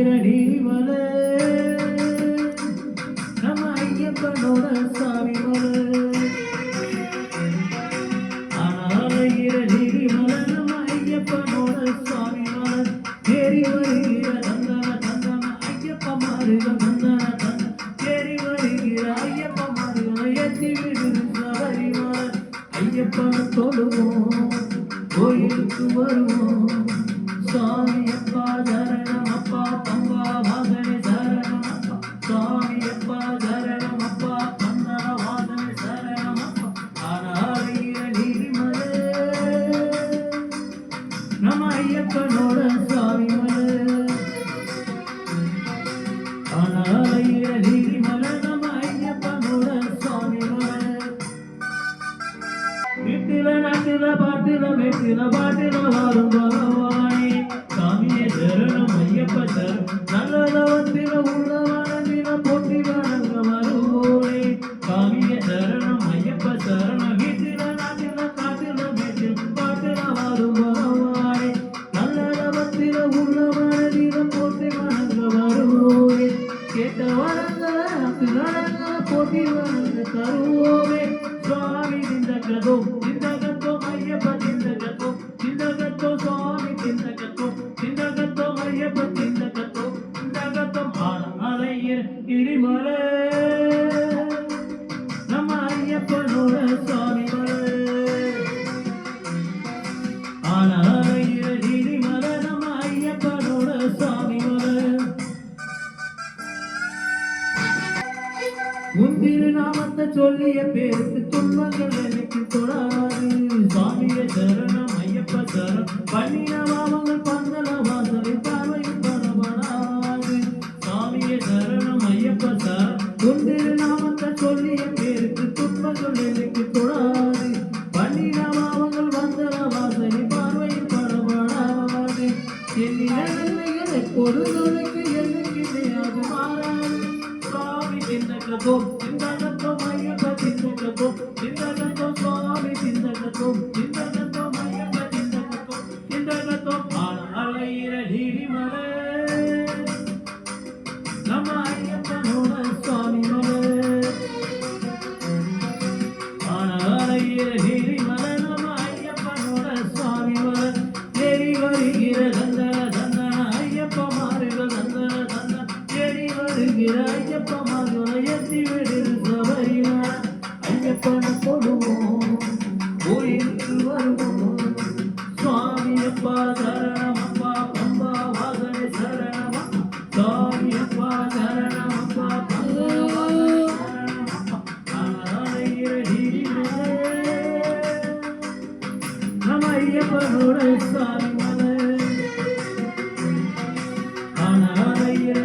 நீரிமலை நம்ம ஐயப்பனோட சாமி மலை ஆனாலையிற நீரிமலை நம்ம ஐயப்பனோட சாமி மலை ஏறி வருகிற தந்தன தந்தன ஐயப்ப மாறுக தந்தன தந்தன ஏறி வருகிற ஐயப்ப மாறுக ஏற்றி விடுது சபரிமலை ஐயப்பனை தொழுவோம் கோயிலுக்கு வருவோம் சுவாமி அப்பா சரணம் அப்பா பம்பா வாசனை சரணம் அப்பா சுவாமி அப்பா சரணம் அப்பா பந்தன வாசனை சரணம் அப்பா ஆனாலையிற நீரிமலை நம்ம ஐயப்பனோட சாமி மலை ஆனாலையிற நீரிமலை நம்ம ஐயப்பனோட சாமி மலை வீட்டில நாட்டில பாட்டில மேட்டில பாட்டில வாரும் பகவானே சாமியே சரணம் ஐயப்ப சரணம் நல்லதவத்தில உள்ளவானதில போட்டி வணங்க வருவோனே சாமியே சரணம் ஐயப்ப சரணம் வீட்டில நாட்டில காட்டில மேட்டில பாட்டில வாரும் பகவானே நல்லதவத்தில உள்ளவானதில போட்டி வணங்க வருவோனே கேட்ட வணங்க போட்டி வணங்க தருவோமே சுவாமி திந்தகதோ திந்தகதோ ஐயப்ப திந்தகதோ திந்தகதோ சுவாமி திந்தகதோ திந்தகதோ ஐயப்ப திந்தகதோ திந்தகதோ ஆனாலையிற நீரிமலை நம்ம ஐயப்பனோட சாமி மலை ஆனாலையிற நீரிமலை நம்ம ஐயப்பனோட சாமி மலை முந்திரு நாமத்தை சொல்லிய பேருக்கு துன்பங்கள் எனக்கு தொடாது சுவாமிய சரணம் ஐயப்ப சரணம் பண்ணின பாவங்கள் பந்தல வாசலை பார்வையில் பரவலாது சுவாமிய சரணம் ஐயப்ப சரணம் முந்திரு நாமத்தை சொல்லிய பேருக்கு துன்பங்கள் எனக்கு தொடாது பண்ணின பாவங்கள் பந்தல வாசலை பார்வையில் பரவலாது எண்ணின நன்மைகள் எப்பொழுதுக்கு என்னைக்குமே அது மாறாது சுவாமி திந்தகதோ திந்தகதோ ஐயப்ப திந்தகதோ திந்தகதோ சுவாமி திந்தகதோ திந்தகதோ ஐயப்ப திந்தகதோ திந்தகதோ ஆனாலையிற நீரிமலை நம்ம ஐயப்பனோட சாமி மலை ஆனாலையிற நீரிமலை நம்ம ஐயப்பனோட சாமி மலை ஏறி வருகிற தந்தன தந்தன ஐயப்ப மாறுக தந்தன தந்தன ஏறி வருகிற ஐயப்ப மாறுக ஏற்றி விடுது சபரிமலை ஐயப்பனை தொழுவோம் கோயிலுக்கு வருவோம் சுவாமி அப்பா சரணம் அப்பா பம்பா வாசனை சரணம் அப்பா சுவாமி அப்பா சரணம் அப்பா பம்பா வாசனை சரணம் அப்பா ஆனாலையிற நீரிமலை நம்ம ஐயப்பனோட சாமி மலை ஆனாலையிற